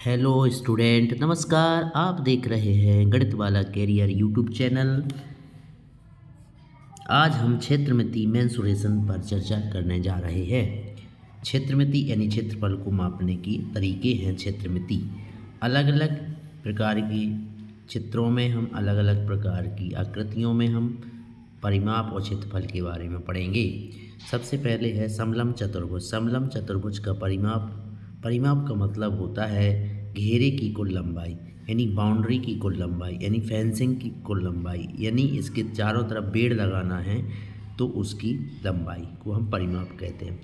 Hello student, नमस्कार। आप देख रहे हैं गणित वाला कैरियर यूट्यूब चैनल। आज हम क्षेत्रमिति मेंसुरेशन पर चर्चा करने जा रहे हैं। क्षेत्रमिति यानी क्षेत्रफल को मापने की तरीके हैं। क्षेत्रमिति अलग अलग प्रकार की चित्रों में हम अलग अलग प्रकार की आकृतियों में हम परिमाप और क्षेत्रफल के बारे में पढ़ेंगे। सबसे पहले है समलम चतुर्भुज। समलम चतुर्भुज का परिमाप का मतलब होता है घेरे की कुल लंबाई, यानी बाउंड्री की कुल लंबाई, यानी फेंसिंग की कुल लंबाई, यानी इसके चारों तरफ बेड़ लगाना है तो उसकी लंबाई को हम परिमाप कहते हैं।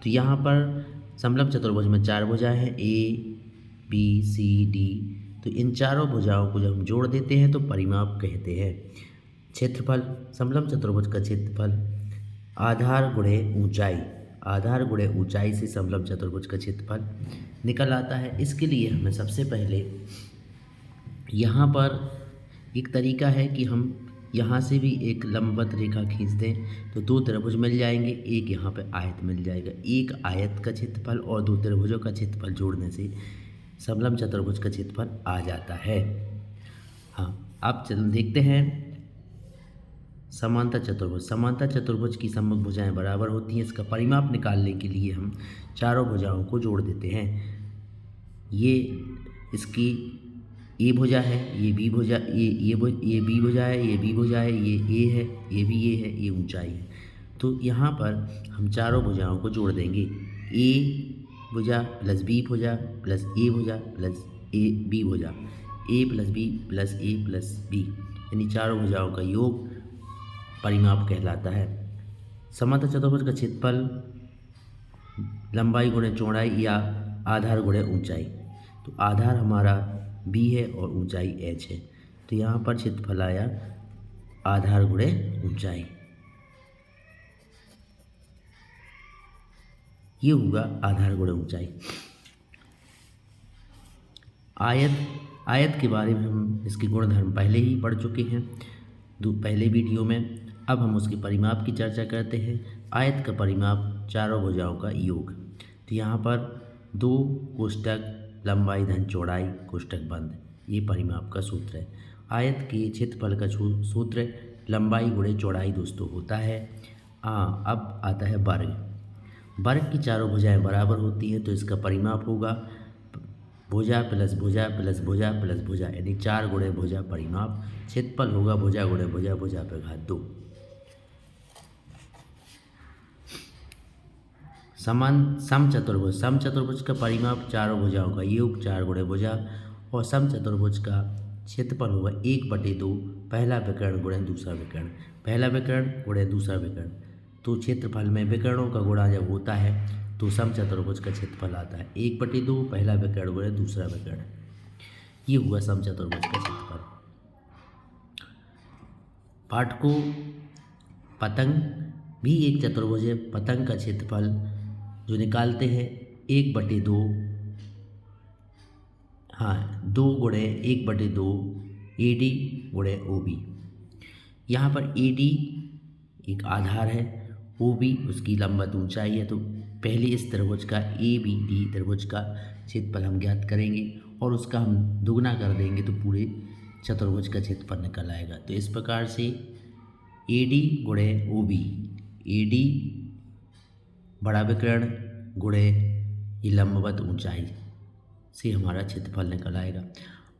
तो यहाँ पर समलम चतुर्भुज में चार भुजाएं हैं, ए बी सी डी। तो इन चारों भुजाओं को जब हम जोड़ देते हैं तो परिमाप कहते हैं। क्षेत्रफल, समलम चतुर्भुज का क्षेत्रफल आधार गुणे ऊंचाई, आधार गुणे ऊंचाई से समलम चतुर्भुज का क्षेत्रफल निकल आता है। इसके लिए हमें सबसे पहले यहाँ पर एक तरीका है कि हम यहाँ से भी एक लंबवत रेखा खींच दें तो दो त्रिभुज मिल जाएंगे, एक यहाँ पे आयत मिल जाएगा। एक आयत का क्षेत्रफल और दो त्रिभुजों का क्षेत्रफल जोड़ने से समलम चतुर्भुज का क्षेत्रफल आ जाता है। हाँ, अब चल देखते हैं समांतर चतुर्भुज। समांतर चतुर्भुज की सम्मुख भुजाएं बराबर होती हैं। इसका परिमाप निकालने के लिए हम चारों भुजाओं को जोड़ देते हैं। ये इसकी ए भुजा है, ये बी भुजा, ये बी भुजा है, ये बी भुजा है, ये ए है, ये भी ए है, ये ऊंचाई है। तो यहाँ पर हम चारों भुजाओं को जोड़ देंगे। ए भुजा प्लस बी भुजा प्लस ए भुजा प्लस ए बी भुजा, ए प्लस बी प्लस ए प्लस बी, यानी चारों भुजाओं का योग परिमाप कहलाता है। समांतर चतुर्भुज का क्षेत्रफल लंबाई गुणे चौड़ाई या आधार गुणे ऊंचाई। तो आधार हमारा बी है और ऊंचाई एच है, तो यहाँ पर क्षेत्रफल आया आधार गुणे ऊंचाई। ये होगा आधार गुणे ऊंचाई। आयत के बारे में हम इसके गुणधर्म पहले ही पढ़ चुके हैं पहले वीडियो में। अब हम उसके परिमाप की चर्चा करते हैं। आयत का परिमाप चारों भुजाओं का योग। तो यहाँ पर दो कोष्टक लंबाई धन चौड़ाई कोष्टक बंद, ये परिमाप का सूत्र है। आयत के क्षेत्रफल का सूत्र लंबाई गुणे चौड़ाई दोस्तों होता है। अब आता है वर्ग। वर्ग की चारों भुजाएं बराबर होती हैं तो इसका परिमाप होगा भुजा प्लस भुजा प्लस भुजा प्लस भुजा, यानी चार गुणे भुजा परिमाप। क्षेत्रफल होगा भुजा गुणे भुजा, भुजा पे घात 2। सम चतुर्भुज का परिमाप चारों भुजाओं का योग चार गुणे भुजा, और सम चतुर्भुज का क्षेत्रफल होगा 1/2 पहला विकर्ण गुणे दूसरा विकर्ण, पहला विकर्ण गुणे दूसरा विकर्ण। तो क्षेत्रफल में विकर्णों का गुणा जब होता है तो सम चतुर्भुज का क्षेत्रफल आता है 1/2 पहला विकर्ण गुणे दूसरा विकर्ण। ये हुआ सम चतुर्भुज का क्षेत्रफल। पाठकों, पतंग भी एक चतुर्भुज है। पतंग का क्षेत्रफल जो निकालते हैं 1/2, 2 गुणे 1/2 AD गुणे OB। यहाँ पर AD एक आधार है, OB उसकी लंबवत ऊंचाई है। तो पहले इस त्रिभुज का ABD त्रिभुज का क्षेत्रफल हम ज्ञात करेंगे और उसका हम दुगना कर देंगे तो पूरे चतुर्भुज का क्षेत्रफल निकल आएगा। तो इस प्रकार से AD गुणे OB, AD बड़ा विकर्ण गुणे ये लंबवत ऊंचाई से हमारा क्षेत्रफल निकल आएगा।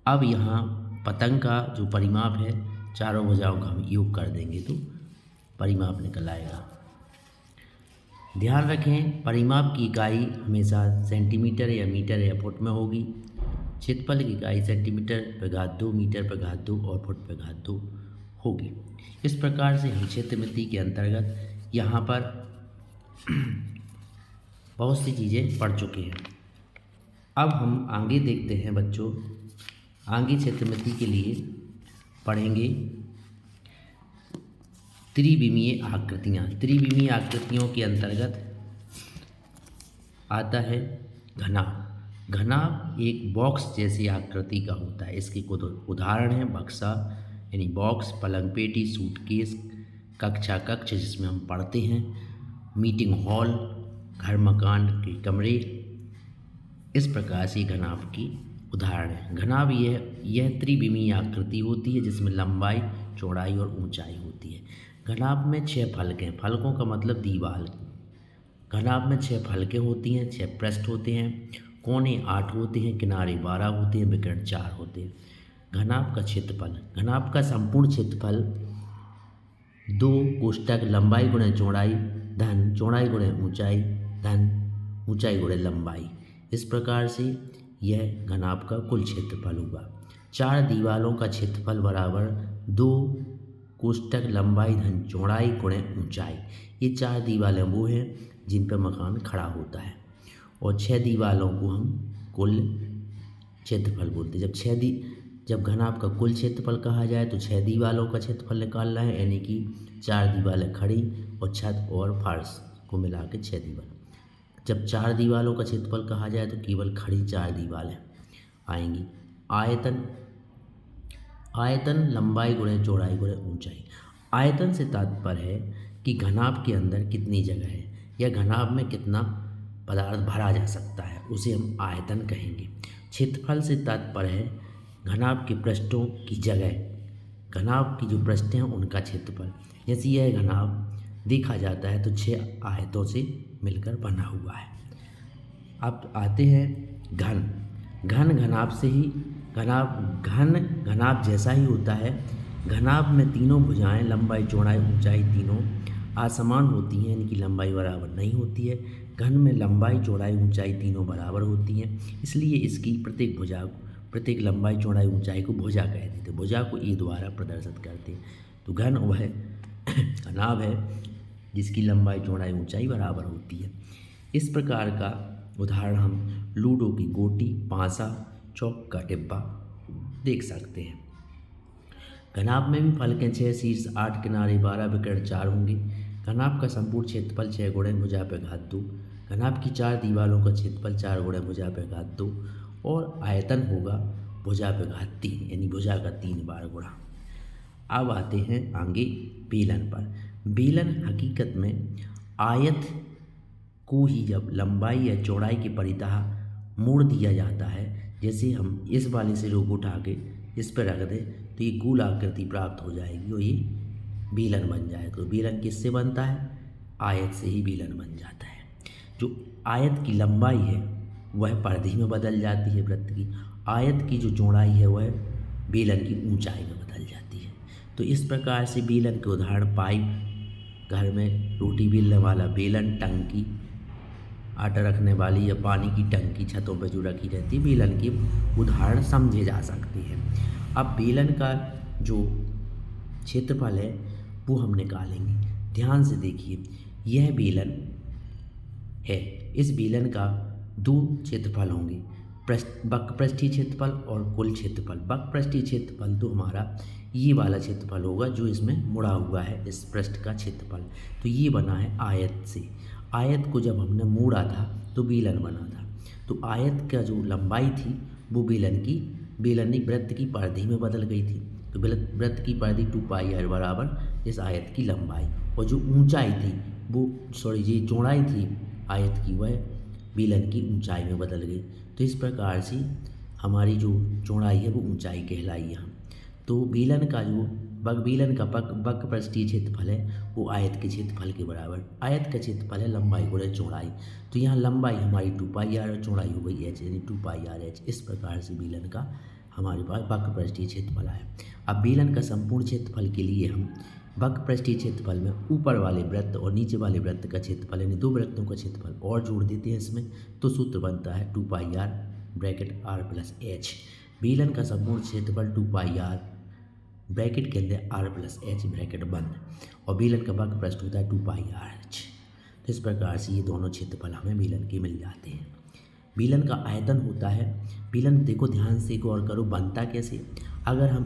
अब यहाँ पतंग का जो परिमाप है चारों भुजाओं का हम योग कर देंगे तो परिमाप निकल आएगा। ध्यान रखें, परिमाप की इकाई हमेशा सेंटीमीटर या मीटर या फुट में होगी। क्षेत्रफल की इकाई सेंटीमीटर पे घात 2, मीटर पे घात 2 और फुट पे घात 2 होगी। इस प्रकार से हम क्षेत्रमिति के अंतर्गत यहाँ पर बहुत सी चीज़ें पढ़ चुके हैं। अब हम आगे देखते हैं बच्चों, आगे क्षेत्रमिति के लिए पढ़ेंगे त्रिविमीय आकृतियाँ। त्रिविमीय आकृतियों के अंतर्गत आता है घनाभ। घनाभ एक बॉक्स जैसी आकृति का होता है। इसके कुछ उदाहरण हैं बक्सा यानी बॉक्स, पलंग पेटी, सूटकेस, कक्षा कक्ष जिसमें हम पढ़ते हैं, मीटिंग हॉल, घर मकान के कमरे। इस प्रकार से घनाभ की उदाहरण है। घनाभ यह त्रिविमीय आकृति होती है जिसमें लंबाई, चौड़ाई और ऊंचाई होती है। घनाभ में 6 फलकें हैं। फलकों का मतलब दीवार। घनाभ में 6 फलकें होती हैं, 6 पृष्ठ होते हैं, कोने 8 होते हैं, किनारे 12 होते हैं, विकर्ण 4 होते हैं। घनाभ का क्षेत्रफल। घनाभ का संपूर्ण क्षेत्रफल 2 कोष्ठक लंबाई गुणे चौड़ाई धन चौड़ाई गुणे ऊंचाई धन ऊंचाई गुणे लंबाई। इस प्रकार से यह घनाभ का कुल क्षेत्रफल होगा। 4 दीवालों का क्षेत्रफल बराबर 2 कोष्ठक लंबाई धन चौड़ाई गुणे ऊंचाई। ये 4 दीवालें वो हैं जिन पर मकान खड़ा होता है, और 6 दीवालों को हम कुल क्षेत्रफल बोलते हैं। जब घनाभ का कुल क्षेत्रफल कहा जाए तो 6 दीवालों का क्षेत्रफल निकालना है, यानी कि 4 दीवारें खड़ी और छत और फर्श को मिला के 6 दीवार। जब 4 दीवालों का क्षेत्रफल कहा जाए तो केवल खड़ी 4 दीवारें आएंगी। आयतन लंबाई गुणे चौड़ाई गुणे ऊंचाई। आयतन से तात्पर्य है कि घनाभ के अंदर कितनी जगह है या घनाभ में कितना पदार्थ भरा जा सकता है, उसे हम आयतन कहेंगे। क्षेत्रफल से तात्पर्य है घनाभ के पृष्ठों की जगह, घनाभ की जो पृष्ठ हैं उनका क्षेत्रफल। जैसे यह घनाभ देखा जाता है तो 6 आयतों से मिलकर बना हुआ है। अब आते हैं घन। घन घनाभ से ही घनाभ जैसा ही होता है। घनाभ में तीनों भुजाएं लंबाई चौड़ाई ऊंचाई तीनों असमान होती हैं, यानी कि लंबाई बराबर नहीं होती है। घन में लंबाई चौड़ाई ऊंचाई तीनों बराबर होती हैं, इसलिए इसकी प्रत्येक लंबाई चौड़ाई ऊंचाई को भुजा कहते थे। भुजा को ए द्वारा प्रदर्शित करते हैं। तो घन वह घनाभ है जिसकी लंबाई चौड़ाई ऊंचाई बराबर होती है। इस प्रकार का उदाहरण हम लूडो की गोटी, पासा, चौक का डिब्बा देख सकते हैं। घनाभ में भी फलकें 6, शीर्ष 8, किनारे 12, विकर्ण 4 होंगे। घनाभ का संपूर्ण क्षेत्रफल 6 गुणे भुजा पे घात 2। घनाभ की 4 दीवालों का क्षेत्रफल 4 गुणे भुजा पे घात 2 और आयतन होगा भुजा पे घात 3, यानी भुजा का 3 बार गुणा। अब आते हैं आगे बेलन पर। बेलन हकीकत में आयत को ही जब लंबाई या चौड़ाई के परितः मोड़ दिया जाता है, जैसे हम इस वाले सिरे को उठा के इस पर रख दें तो ये गोल आकृति प्राप्त हो जाएगी और ये बेलन बन जाएगा। तो बेलन किससे बनता है? आयत से ही बेलन बन जाता है। जो आयत की लंबाई है वह परिधि में बदल जाती है वृत्त की। आयत की जो चौड़ाई है वह बेलन की ऊंचाई में बदल जाती है। तो इस प्रकार से बेलन के उदाहरण पाइप, घर में रोटी बेलने वाला बेलन, टंकी, आटा रखने वाली या पानी की टंकी छतों पर जो रखी रहती है, बेलन के उदाहरण समझे जा सकते हैं। अब बेलन का जो क्षेत्रफल है वो हम निकालेंगे। ध्यान से देखिए, यह बेलन है। इस बेलन का 2 क्षेत्रफल होंगे, वक्रपृष्ठीय क्षेत्रफल और कुल क्षेत्रफल। वक्रपृष्ठीय क्षेत्रफल तो हमारा ये वाला क्षेत्रफल होगा जो इसमें मुड़ा हुआ है, इस पृष्ठ का क्षेत्रफल। तो ये बना है आयत से। आयत को जब हमने मोड़ा था तो बेलन बना था। तो आयत का जो लंबाई थी वो बेलन वृत्त की परिधि में बदल गई थी। तो वृत्त की परिधि 2πr बराबर इस आयत की लंबाई, और जो ऊंचाई थी ये चौड़ाई थी आयत की, वह बेलन की ऊंचाई में बदल गई। तो इस प्रकार से हमारी जो चौड़ाई है वो ऊंचाई कहलाई यहाँ। तो बेलन का वक्रपृष्ठीय क्षेत्रफल है वो आयत के क्षेत्रफल के बराबर। आयत का क्षेत्रफल है लंबाई गुणे चौड़ाई। तो यहाँ लंबाई हमारी 2πr और चौड़ाई हो गई h, यानी 2πrh। इस प्रकार से बेलन का हमारे पास वक्रपृष्ठीय क्षेत्रफल आया। अब बेलन का संपूर्ण क्षेत्रफल के लिए हम वक्रपृष्ठीय क्षेत्रफल में ऊपर वाले वृत्त और नीचे वाले वृत्त का क्षेत्रफल, यानी 2 वृत्तों का क्षेत्रफल और जोड़ देते हैं इसमें, तो सूत्र बनता है 2πr bracket r plus h। बेलन का संपूर्ण क्षेत्रफल 2πr ब्रैकेट के अंदर r प्लस h ब्रैकेट बंद, और बेलन का वक्रपृष्ठ होता है 2πrh। तो इस प्रकार से ये दोनों क्षेत्रफल हमें बेलन के मिल जाते हैं। बेलन का आयतन होता है, बेलन देखो ध्यान से गौर करो बनता कैसे। अगर हम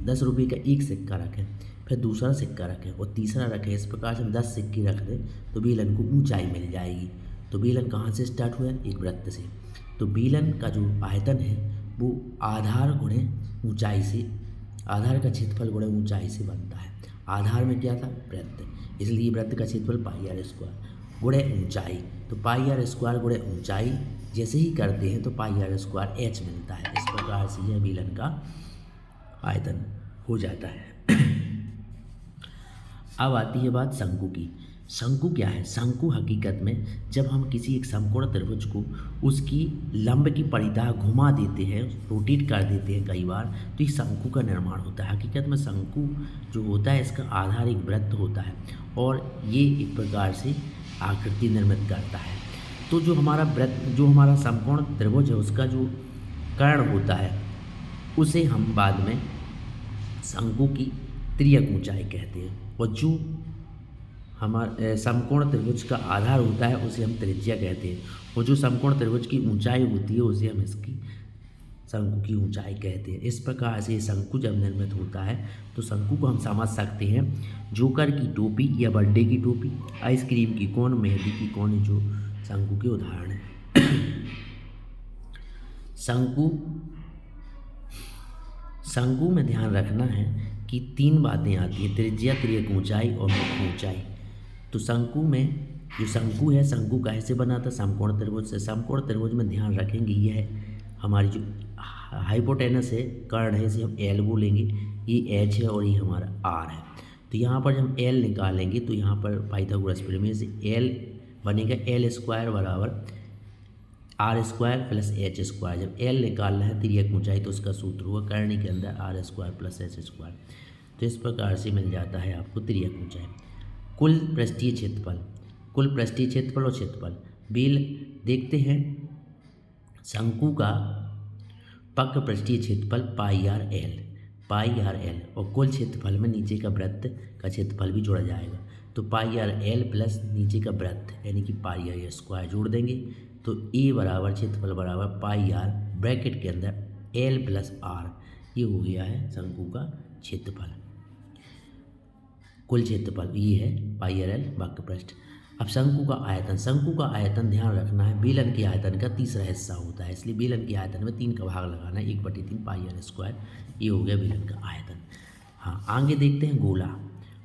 10 रुपये का एक सिक्का रखें, फिर दूसरा सिक्का रखें और तीसरा रखें, इस प्रकार से हम 10 सिक्के रख दें तो बेलन को ऊंचाई मिल जाएगी। तो बेलन कहाँ से स्टार्ट हुआ? एक वृत्त से। तो बेलन का जो आयतन है वो आधार गुणे ऊंचाई से, आधार का क्षेत्रफल गुणे ऊंचाई से बनता है। आधार में क्या था? वृत्त, इसलिए वृत्त का क्षेत्रफल πr² गुणे ऊंचाई। तो πr² गुणे ऊंचाई जैसे ही करते हैं तो पाई आर स्क्वायर एच मिलता है। इस प्रकार से यह बेलन का आयतन हो जाता है। अब आती है बात शंकु की। शंकु क्या है? शंकु हकीकत में जब हम किसी एक समकोण त्रिभुज को उसकी लंब की परिधि घुमा देते हैं, रोटेट कर देते हैं कई बार, तो इस शंकु का निर्माण होता है। हकीकत में शंकु जो होता है इसका आधार एक वृत्त होता है और ये एक प्रकार से आकृति निर्मित करता है। तो जो हमारा वृत्त, जो हमारा समकोण त्रिभुज है उसका जो कर्ण होता है उसे हम बाद में शंकु की तिर्यक ऊंचाई कहते हैं, और जो हमारे समकोण त्रिभुज का आधार होता है उसे हम त्रिज्या कहते हैं, और जो समकोण त्रिभुज की ऊंचाई होती है उसे हम इसकी शंकु की ऊंचाई कहते हैं। इस प्रकार से शंकु जब निर्मित होता है तो शंकु को हम समझ सकते हैं जोकर की टोपी या बर्थडे की टोपी, आइसक्रीम की कोन, मेहंदी की कोन, जो शंकु के उदाहरण हैं। शंकु में ध्यान रखना है कि 3 बातें आती हैं, त्रिज्या, तिर्यक ऊंचाई और मुख्य ऊंचाई। तो शंकु में जो शंकु है, शंकु काहे से बना था? समकोण त्रिभुज से। समकोण त्रिभुज में ध्यान रखेंगे यह हमारी जो हाइपोटेनस है, कर्ण है, इसे हम एल बोलेंगे, ये एच है और ये हमारा आर है। तो यहाँ पर जब हम एल निकालेंगे तो यहाँ पर पाइथागोरस प्रमेय से एल बनेगा एल स्क्वायर बराबर R square plus H square. जब एल निकालना है तिर्यक ऊंचाई तो उसका सूत्र हुआ कर्ण के अंदर R square plus H square. तो इस प्रकार से मिल जाता है आपको तिर्यक ऊंचाई। कुल पृष्ठीय क्षेत्रफल, कुल पृष्ठीय क्षेत्रफल और क्षेत्रफल बेल देखते हैं। शंकु का पक्ष पृष्ठीय क्षेत्रफल पाई आर एल, और कुल क्षेत्रफल में नीचे का वृत्त का क्षेत्रफल भी जोड़ा जाएगा। तो पाई आर एल प्लस नीचे का वृत्त यानी कि पाई आर स्क्वायर जोड़ देंगे तो ए बराबर क्षेत्रफल बराबर पाई आर ब्रैकेट के अंदर एल प्लस आर, ये हो गया है शंकु का क्षेत्रफल। कुल क्षेत्रफल ये है पाई आर एल वक्र पृष्ठ। अब शंकु का आयतन, शंकु का आयतन ध्यान रखना है बेलन के आयतन का तीसरा हिस्सा होता है, इसलिए बेलन के आयतन में 3 का भाग लगाना है, 1/3 पाई आर स्क्वायर, ये हो गया बेलन का आयतन। हाँ, आगे देखते हैं गोला।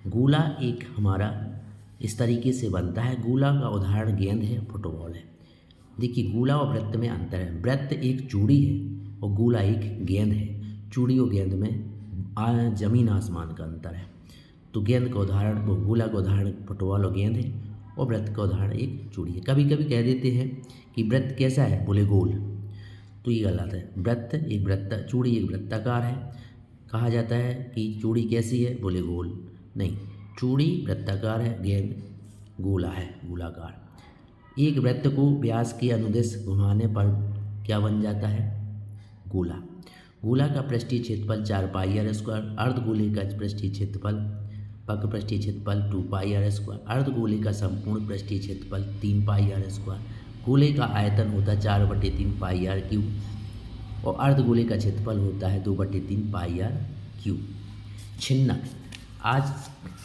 गोला एक हमारा इस तरीके से बनता है। गोला का उदाहरण गेंद है, फुटबॉल है। देखिए गोला और वृत्त में अंतर है। वृत्त एक चूड़ी है और गोला एक गेंद है। चूड़ी और गेंद में जमीन आसमान का अंतर है। तो गेंद का उदाहरण, वो गोला का उदाहरण फुटबॉल और गेंद है, और वृत्त का उदाहरण एक चूड़ी है। कभी कभी कह देते हैं कि वृत्त कैसा है, बोले गोल, तो ये गलत है। वृत्त एक वृत्त, चूड़ी एक वृत्ताकार है। कहा जाता है कि चूड़ी कैसी है, बोले गोल, नहीं, चूड़ी वृत्ताकार है, गेंद गोला है, गोलाकार। एक वृत्त को व्यास के अनुदिश घुमाने पर क्या बन जाता है, गोला। गोला का पृष्ठीय क्षेत्रफल 4 पाई आर स्क्वायर, अर्धगोले का पृष्ठीय क्षेत्रफल पक्ष पृष्ठीय क्षेत्रफल 2 पाई आर स्क्वायर, अर्धगोले का संपूर्ण पृष्ठीय क्षेत्रफल 3 पाई आर स्क्वायर, गोले का आयतन होता है 4/3 पाई आर क्यूब, और अर्धगोले का क्षेत्रफल होता है 2/3 पाई आर क्यूब। छिन्नक, आज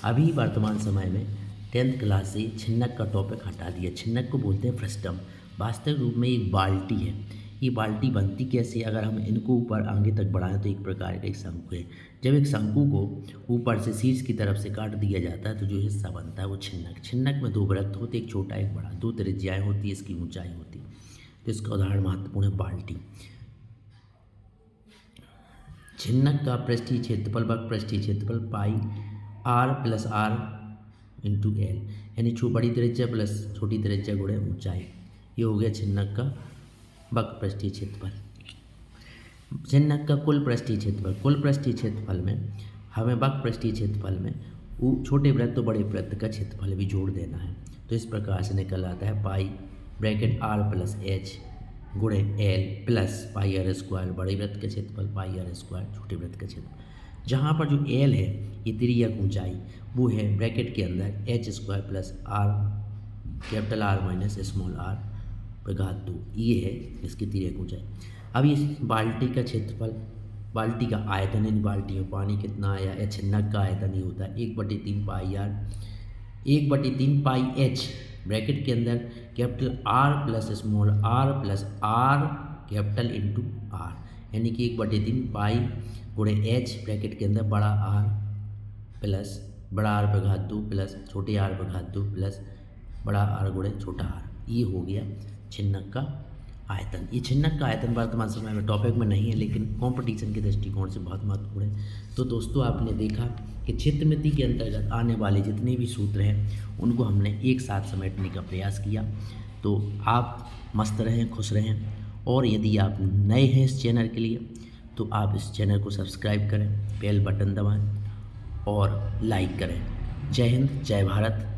अभी वर्तमान समय में 10th क्लास से छिन्नक का टॉपिक हटा दिया। छिन्नक को बोलते हैं फ्रस्टम। वास्तविक रूप में एक बाल्टी है। ये बाल्टी बनती कैसे, अगर हम इनको ऊपर आगे तक बढ़ाएं तो एक प्रकार का एक शंकु है। जब एक शंकु को ऊपर से शीर्ष की तरफ से काट दिया जाता है तो जो हिस्सा बनता है वो छिन्नक। छिन्नक में 2 वृत्त होते, एक छोटा एक बड़ा, 2 त्रिज्याएँ होती है, इसकी ऊंचाई होती है। तो इसका उदाहरण महत्वपूर्ण है बाल्टी। छिन्नक का पृष्ठीय क्षेत्रफल वक्र पृष्ठीय क्षेत्रफल pi R plus R into L, यानी बड़ी त्रिज्या प्लस छोटी त्रिज्या गुणे ऊंचाई, ये हो गया छिन्नक का वक्र पृष्ठीय क्षेत्रफल। छिन्नक का कुल पृष्ठीय क्षेत्रफल, कुल पृष्ठीय क्षेत्रफल में हमें वक्र पृष्ठीय क्षेत्रफल में छोटे वृत्त और बड़े वृत्त का क्षेत्रफल भी जोड़ देना है। तो इस प्रकार से निकल आता है pi bracket R plus H गुणे L plus pi R square, बड़े वृत्त का क्षेत्रफल, पाई आर स्क्वायर छोटे वृत्त का क्षेत्रफल। जहाँ पर जो एल है ये तिर्यक ऊंचाई, वो है ब्रैकेट के अंदर H square plus R capital R minus small R पर घात 2, ये है इसकी तिर्यक ऊंचाई। अब इस बाल्टी का क्षेत्रफल, बाल्टी का आयतन, इन बाल्टी में पानी कितना आया, या छिन्नक का आयतन ये होता है 1/3 pi R, 1/3 pi H bracket के अंदर capital R plus small R plus R capital into R, यानी कि 1/3 पाई गुणे एच ब्रैकेट के अंदर बड़ा आर प्लस बड़ा आर पर घात 2 प्लस छोटे आर पर घात 2 प्लस बड़ा आर गुणे छोटा आर, ये हो गया छिन्नक का आयतन। ये छिन्नक का आयतन वर्तमान समय में टॉपिक में नहीं है, लेकिन कंपटीशन के दृष्टिकोण से बहुत महत्वपूर्ण है। तो दोस्तों आपने देखा कि क्षेत्रमिति के अंतर्गत आने वाले जितने भी सूत्र हैं उनको हमने एक साथ समेटने का प्रयास किया। तो आप मस्त रहें, खुश रहें, और यदि आप नए हैं इस चैनल के लिए तो आप इस चैनल को सब्सक्राइब करें, बेल बटन दबाएं और लाइक करें। जय हिंद, जय भारत।